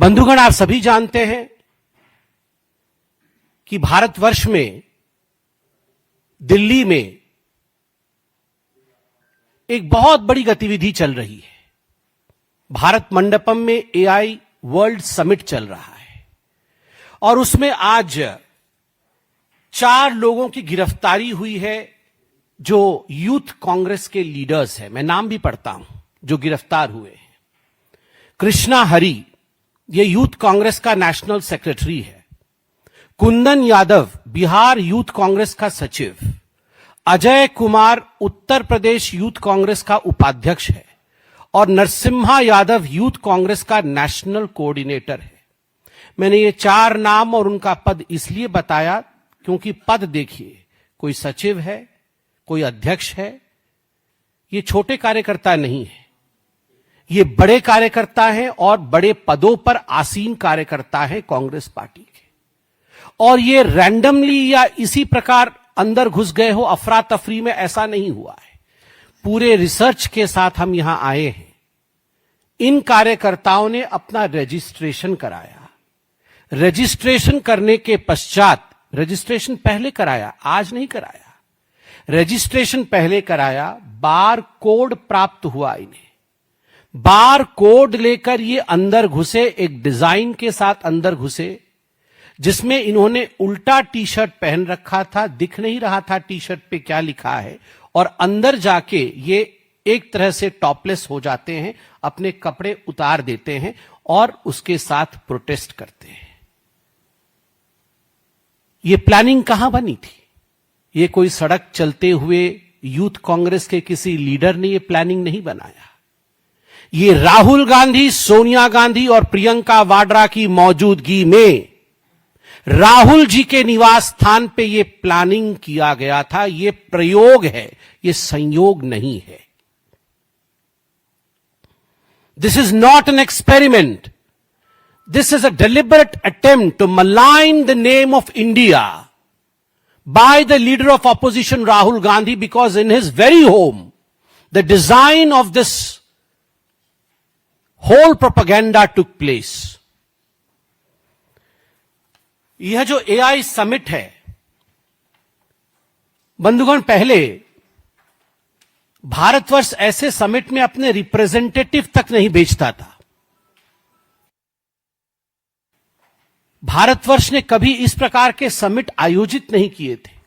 बंधुगण, आप सभी जानते हैं कि भारतवर्ष में दिल्ली में एक बहुत बड़ी गतिविधि चल रही है। भारत मंडपम में एआई वर्ल्ड समिट चल रहा है और उसमें आज 4 लोगों की गिरफ्तारी हुई है जो यूथ कांग्रेस के लीडर्स हैं। मैं नाम भी पढ़ता हूं जो गिरफ्तार हुए हैं। कृष्णा हरी, ये यूथ कांग्रेस का नेशनल सेक्रेटरी है। कुंदन यादव, बिहार यूथ कांग्रेस का सचिव। अजय कुमार, उत्तर प्रदेश यूथ कांग्रेस का उपाध्यक्ष है और नरसिम्हा यादव यूथ कांग्रेस का नेशनल कोऑर्डिनेटर है। मैंने ये 4 नाम और उनका पद इसलिए बताया क्योंकि पद देखिए, कोई सचिव है, कोई अध्यक्ष है। ये छोटे कार्यकर्ता नहीं है, ये बड़े कार्यकर्ता हैं और बड़े पदों पर आसीन कार्यकर्ता हैं कांग्रेस पार्टी के। और ये रैंडमली या इसी प्रकार अंदर घुस गए हो अफरा तफरी में, ऐसा नहीं हुआ है। पूरे रिसर्च के साथ हम यहां आए हैं। इन कार्यकर्ताओं ने अपना रजिस्ट्रेशन कराया। रजिस्ट्रेशन करने के पश्चात, रजिस्ट्रेशन पहले कराया, आज नहीं कराया, रजिस्ट्रेशन पहले कराया, बार कोड प्राप्त हुआ इन्हें। बार कोड लेकर ये अंदर घुसे, एक डिजाइन के साथ अंदर घुसे जिसमें इन्होंने उल्टा टी शर्ट पहन रखा था, दिख नहीं रहा था टी शर्ट पे क्या लिखा है, और अंदर जाके ये एक तरह से टॉपलेस हो जाते हैं, अपने कपड़े उतार देते हैं और उसके साथ प्रोटेस्ट करते हैं। ये प्लानिंग कहां बनी थी? ये कोई सड़क चलते हुए यूथ कांग्रेस के किसी लीडर ने ये प्लानिंग नहीं बनाया। ये राहुल गांधी, सोनिया गांधी और प्रियंका वाड्रा की मौजूदगी में राहुल जी के निवास स्थान पे ये प्लानिंग किया गया था। ये प्रयोग है, ये संयोग नहीं है। This is not an experiment, this is a deliberate attempt to malign the name of India by the leader of opposition Rahul Gandhi, because in his very home the design of this whole propaganda took place. यह जो AI summit है बंधुगण, पहले भारतवर्ष ऐसे summit में अपने representative तक नहीं भेजता था। भारतवर्ष ने कभी इस प्रकार के समिट आयोजित नहीं किए थे।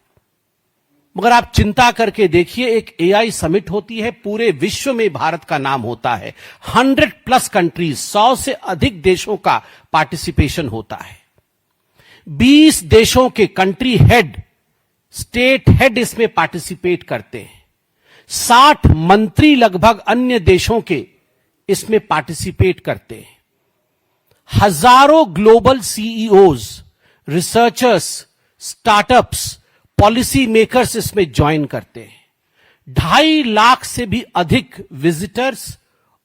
मगर आप चिंता करके देखिए, एक एआई समिट होती है, पूरे विश्व में भारत का नाम होता है, 100+ कंट्रीज, 100 से अधिक देशों का पार्टिसिपेशन होता है। 20 देशों के कंट्री हेड, स्टेट हेड इसमें पार्टिसिपेट करते हैं। 60 मंत्री लगभग अन्य देशों के इसमें पार्टिसिपेट करते हैं। हजारों global CEOs, researchers, startups, policy makers इसमें ज्वाइन करते हैं। 2.5 लाख से भी अधिक विजिटर्स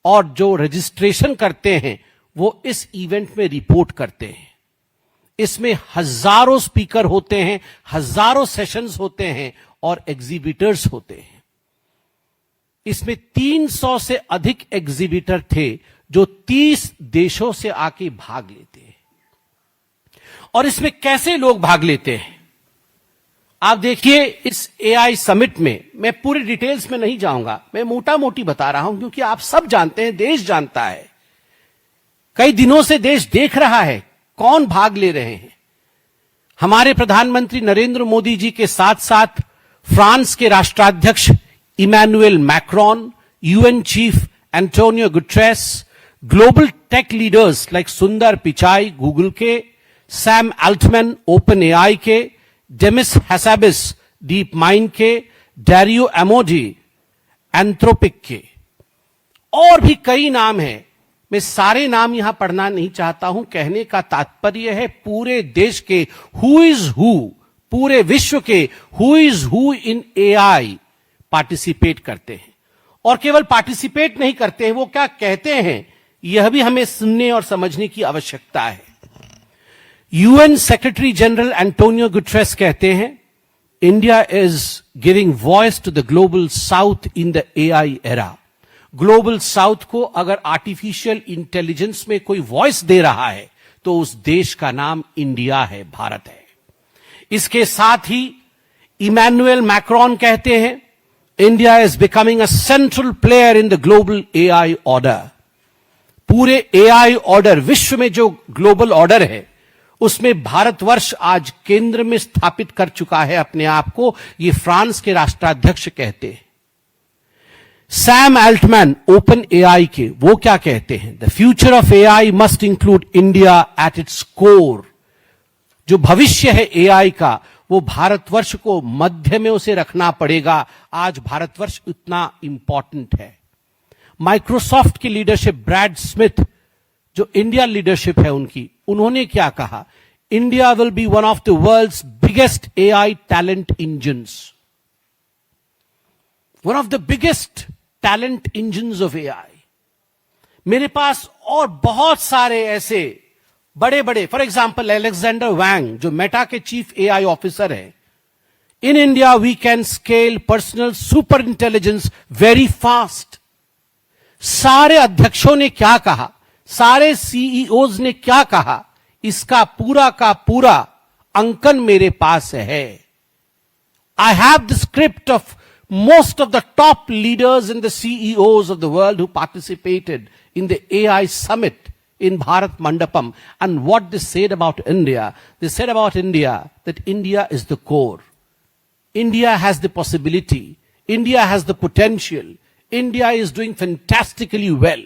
और जो रजिस्ट्रेशन करते हैं वो इस इवेंट में रिपोर्ट करते हैं। इसमें हजारों स्पीकर होते हैं, हजारों सेशंस होते हैं और एग्जीबिटर्स होते हैं। इसमें 300 से अधिक एग्जीबिटर थे जो 30 देशों से आके भाग लेते हैं। और इसमें कैसे लोग भाग लेते हैं आप देखिए। इस एआई समिट में मैं पूरी डिटेल्स में नहीं जाऊंगा, मैं मोटा मोटी बता रहा हूं क्योंकि आप सब जानते हैं, देश जानता है, कई दिनों से देश देख रहा है कौन भाग ले रहे हैं। हमारे प्रधानमंत्री नरेंद्र मोदी जी के साथ साथ फ्रांस के राष्ट्राध्यक्ष Emmanuel Macron, UN chief Antonio Guterres, global tech leaders like Sundar Pichai Google के, सैम अल्टमैन ओपन एआई के, डेमिस हैसाबिस डीप माइंड के, डैरियो एमोडी एंथ्रोपिक के, और भी कई नाम हैं। मैं सारे नाम यहां पढ़ना नहीं चाहता हूं। कहने का तात्पर्य है पूरे देश के हु इज हु, पूरे विश्व के who is who in AI participate करते हैं। और केवल पार्टिसिपेट नहीं करते हैं, वो क्या कहते हैं यह भी हमें सुनने और समझने की आवश्यकता है। UN secretary general Antonio Guterres कहते हैं, India is giving voice to the global south in the AI era. Global south को अगर आर्टिफिशियल इंटेलिजेंस में कोई वॉइस दे रहा है तो उस देश का नाम इंडिया है, भारत है। इसके साथ ही इमैनुअल मैक्रोन कहते हैं India is becoming a central player in the global AI order. पूरे एआई ऑर्डर, विश्व में जो ग्लोबल ऑर्डर है उसमें भारतवर्ष आज केंद्र में स्थापित कर चुका है अपने आप को, ये फ्रांस के राष्ट्राध्यक्ष कहते हैं। सैम अल्टमैन ओपन एआई के, वो क्या कहते हैं? The future of AI must include India at its core. जो भविष्य है एआई का वो भारतवर्ष को मध्य में उसे रखना पड़ेगा। आज भारतवर्ष इतना इंपॉर्टेंट है। माइक्रोसॉफ्ट की लीडरशिप, ब्रैड स्मिथ जो इंडिया लीडरशिप है उनकी, उन्होंने क्या कहा? India will be one of the world's biggest AI talent engines, one of the biggest talent engines of AI. मेरे पास और बहुत सारे ऐसे बड़े बड़े, फॉर एग्जाम्पल अलेक्जेंडर वैंग जो मेटा के चीफ एआई ऑफिसर है। In India we can scale personal super intelligence very fast. सारे अध्यक्षों ने क्या कहा, सारे सीईओज ने क्या कहा, इसका पूरा का पूरा अंकन मेरे पास है। I have the script of most of the top leaders and the CEOs of the world who participated in the AI summit in Bharat Mandapam, and what they said about India. They said about India that India is the core. India has the possibility. India has the potential. India is doing fantastically well.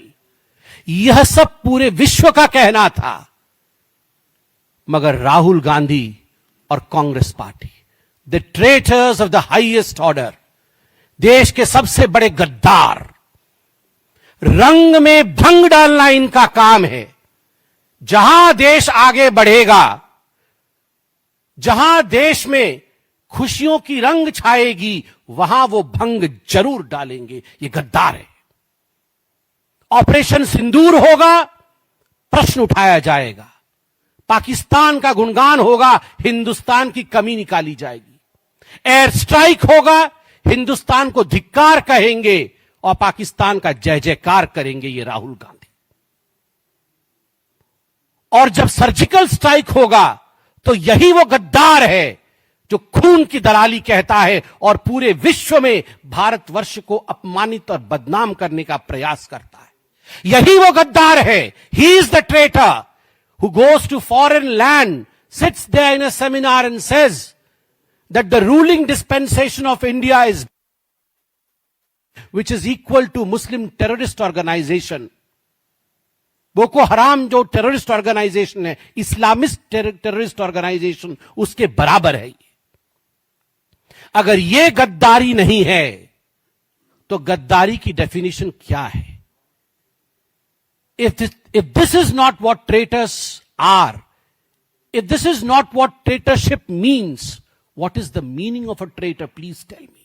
यह सब पूरे विश्व का कहना था, मगर राहुल गांधी और Congress party, the traitors of the highest order, देश के सबसे बड़े गद्दार, रंग में भंग डालना इनका काम है। जहां देश आगे बढ़ेगा, जहां देश में खुशियों की रंग छाएगी, वहां वो भंग जरूर डालेंगे। ये गद्दार है। ऑपरेशन सिंदूर होगा, प्रश्न उठाया जाएगा। पाकिस्तान का गुणगान होगा, हिंदुस्तान की कमी निकाली जाएगी। एयर स्ट्राइक होगा, हिंदुस्तान को धिक्कार कहेंगे और पाकिस्तान का जय जयकार करेंगे ये राहुल गांधी। और जब सर्जिकल स्ट्राइक होगा तो यही वो गद्दार है जो खून की दलाली कहता है और पूरे विश्व में भारतवर्ष को अपमानित और बदनाम करने का प्रयास करता है। यही वो गद्दार है। He is the traitor who goes to foreign land, sits there in a seminar and says that the ruling dispensation of India is, which is equal to Muslim terrorist organization. Boko हराम जो terrorist organisation है, Islamist terrorist organisation, उसके बराबर है। अगर ये गद्दारी नहीं है तो गद्दारी की डेफिनेशन क्या है? If this is not what traitors are, if this is not what traitorship means, what is the meaning of a traitor? Please tell me.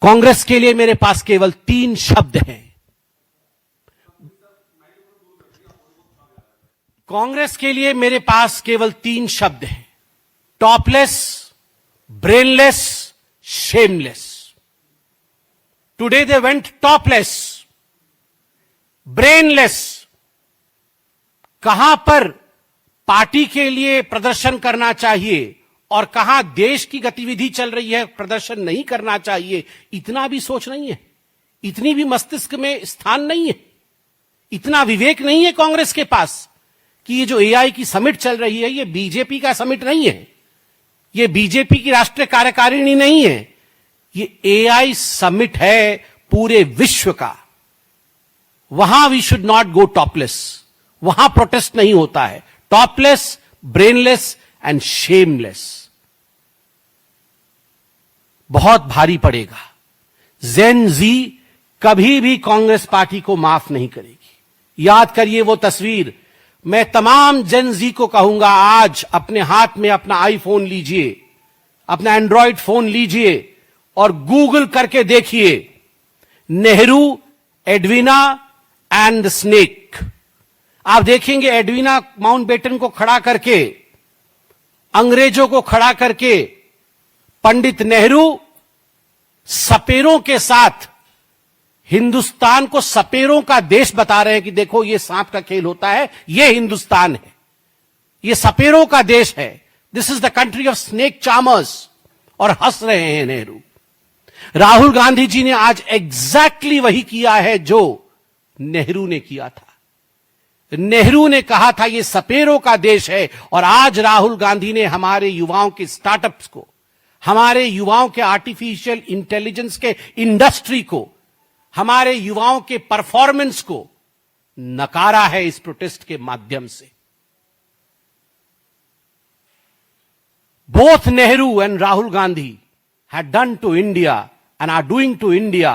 Congress के लिए मेरे पास केवल 3 शब्द हैं। कांग्रेस के लिए मेरे पास केवल 3 शब्द हैं। Topless, brainless, shameless. Today they went topless, brainless. कहां पर पार्टी के लिए प्रदर्शन करना चाहिए और कहां देश की गतिविधि चल रही है, प्रदर्शन नहीं करना चाहिए, इतना भी सोच नहीं है, इतनी भी मस्तिष्क में स्थान नहीं है, इतना विवेक नहीं है कांग्रेस के पास कि ये जो एआई की समिट चल रही है ये बीजेपी का समिट नहीं है, ये बीजेपी की राष्ट्रीय कार्यकारिणी नहीं है, ये एआई समिट है पूरे विश्व का। वहां we should not go topless, वहां प्रोटेस्ट नहीं होता है। Topless, brainless and shameless. बहुत भारी पड़ेगा। जेन जी कभी भी कांग्रेस पार्टी को माफ नहीं करेगी। याद करिए वो तस्वीर। मैं तमाम जेन जी को कहूंगा, आज अपने हाथ में अपना आईफोन लीजिए, अपना एंड्रॉयड फोन लीजिए और गूगल करके देखिए Nehru, Edwina and the snake. आप देखेंगे एडवीना माउंटबेटन को खड़ा करके, अंग्रेजों को खड़ा करके, पंडित नेहरू सपेरों के साथ हिंदुस्तान को सपेरों का देश बता रहे हैं कि देखो ये सांप का खेल होता है, ये हिंदुस्तान है, ये सपेरों का देश है, this is the country of snake charmers, और हंस रहे हैं नेहरू। राहुल गांधी जी ने आज एग्जैक्टली वही किया है जो नेहरू ने किया था। नेहरू ने कहा था ये सपेरों का देश है, और आज राहुल गांधी ने हमारे युवाओं के स्टार्टअप्स को, हमारे युवाओं के आर्टिफिशियल इंटेलिजेंस के इंडस्ट्री को, हमारे युवाओं के परफॉर्मेंस को नकारा है इस प्रोटेस्ट के माध्यम से। Both Nehru and Rahul Gandhi had done to India and are doing to India,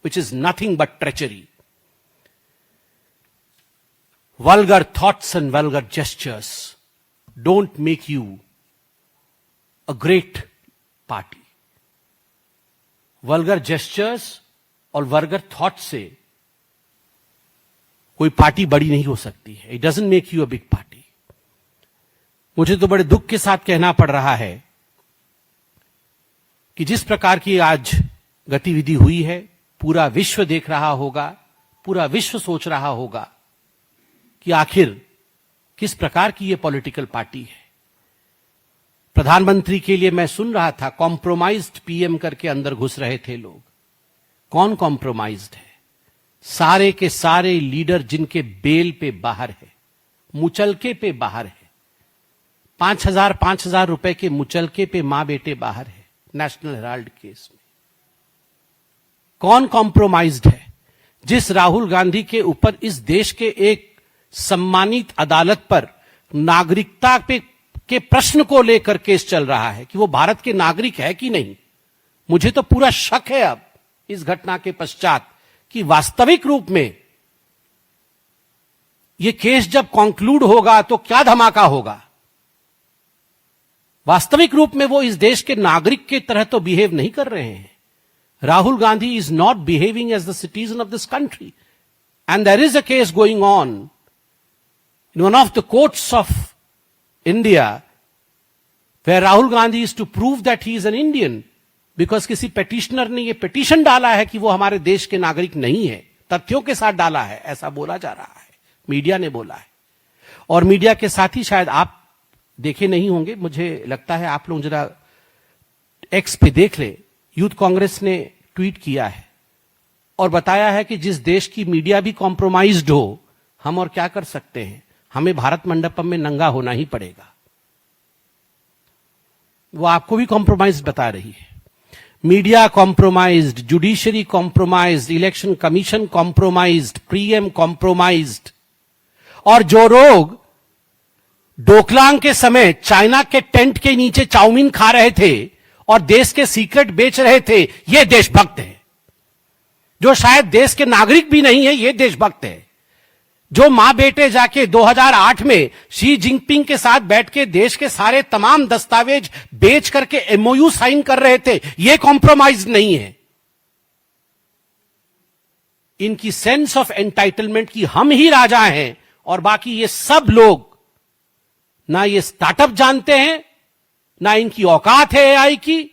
which is nothing but treachery. Vulgar thoughts and vulgar gestures don't make you a great party. Vulgar gestures और vulgar thoughts से कोई party बड़ी नहीं हो सकती है. It doesn't make you a big party. मुझे तो बड़े दुख के साथ कहना पड़ रहा है कि जिस प्रकार की आज गतिविधि हुई है, पूरा विश्व देख रहा होगा, पूरा विश्व सोच रहा होगा कि आखिर किस प्रकार की ये पॉलिटिकल पार्टी है। प्रधानमंत्री के लिए मैं सुन रहा था, कॉम्प्रोमाइज्ड पीएम करके अंदर घुस रहे थे लोग। कौन कॉम्प्रोमाइज्ड है? सारे के सारे लीडर जिनके बेल पे बाहर है, मुचलके पे बाहर है, 5,000 रुपए के मुचलके पे मां बेटे बाहर है नेशनल हेराल्ड केस में। कौन कॉम्प्रोमाइज्ड है? जिस राहुल गांधी के ऊपर इस देश के एक सम्मानित अदालत पर नागरिकता पे के प्रश्न को लेकर केस चल रहा है कि वो भारत के नागरिक है कि नहीं। मुझे तो पूरा शक है अब इस घटना के पश्चात कि वास्तविक रूप में ये केस जब कॉन्क्लूड होगा तो क्या धमाका होगा। वास्तविक रूप में वो इस देश के नागरिक के तरह तो बिहेव नहीं कर रहे हैं। Rahul Gandhi is not behaving as the citizen of this country, and there is a case going on in one of the courts of India where Rahul Gandhi is to prove that he is an Indian, because किसी petitioner ने ये petition डाला है कि वो हमारे देश के नागरिक नहीं है। तथ्यों के साथ डाला है, ऐसा बोला जा रहा है, मीडिया ने बोला है। और मीडिया के साथ ही शायद आप देखे नहीं होंगे, मुझे लगता है आप लोग जरा एक्स पे देख ले, यूथ कांग्रेस ने ट्वीट किया है और बताया है कि जिस देश की मीडिया भी कॉम्प्रोमाइज्ड हो, हम और क्या कर सकते हैं, हमें भारत मंडपम में नंगा होना ही पड़ेगा। वो आपको भी कॉम्प्रोमाइज्ड बता रही है। Media compromised, judiciary compromised, election commission compromised, PM compromised, और जो लोग डोकलाम के समय चाइना के टेंट के नीचे चाउमीन खा रहे थे और देश के सीक्रेट बेच रहे थे, ये देशभक्त है। जो शायद देश के नागरिक भी नहीं है, ये देशभक्त है। जो मां बेटे जाके 2008 में शी जिनपिंग के साथ बैठ के देश के सारे तमाम दस्तावेज बेच करके एमओयू साइन कर रहे थे, ये कॉम्प्रोमाइज नहीं है। इनकी सेंस ऑफ एंटाइटलमेंट की हम ही राजा हैं और बाकी ये सब लोग ना ये स्टार्टअप जानते हैं, ना इनकी औकात है एआई की,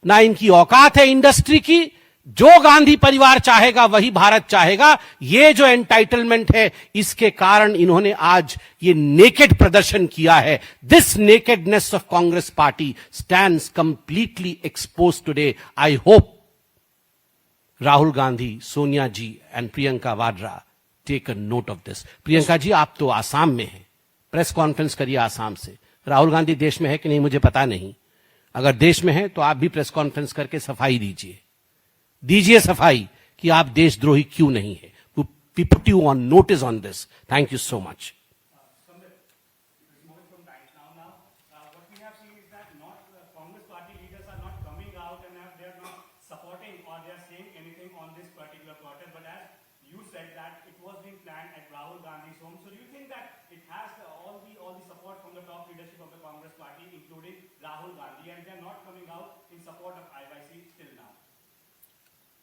ना इनकी औकात है इंडस्ट्री की। जो गांधी परिवार चाहेगा वही भारत चाहेगा। ये जो एंटाइटलमेंट है, इसके कारण इन्होंने आज ये नेकेड प्रदर्शन किया है। This nakedness of Congress party stands completely expose today. I hope Rahul Gandhi, Sonia ji and Priyanka Vadra take a note of this. Priyanka ji, आप तो आसाम में हैं, प्रेस कॉन्फ्रेंस करिए आसाम से। राहुल गांधी देश में है कि नहीं मुझे पता नहीं, अगर देश में है तो आप भी प्रेस कॉन्फ्रेंस करके सफाई दीजिए सफाई कि आप देशद्रोही क्यों नहीं है। We put you on notice on this. Thank you so much.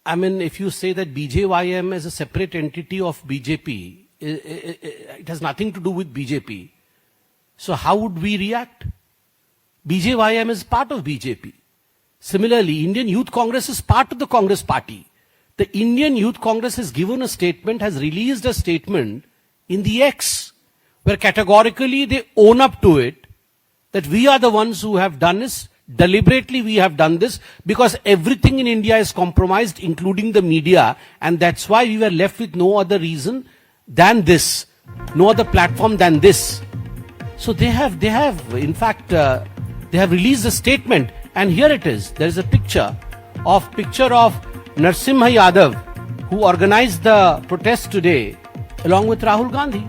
I mean, if you say that BJYM is a separate entity of BJP, it has nothing to do with BJP. So how would we react? BJYM is part of BJP. Similarly, Indian Youth Congress is part of the Congress party. The Indian Youth Congress has given a statement, has released a statement in the X, where categorically they own up to it, that we are the ones who have done this, deliberately we have done this, because everything in India is compromised, including the media, and that's why we were left with no other reason than this, no other platform than this. So they have in fact, they have released a statement, and here it is. There is a picture of Narsimha Yadav, who organized the protest today, along with Rahul Gandhi.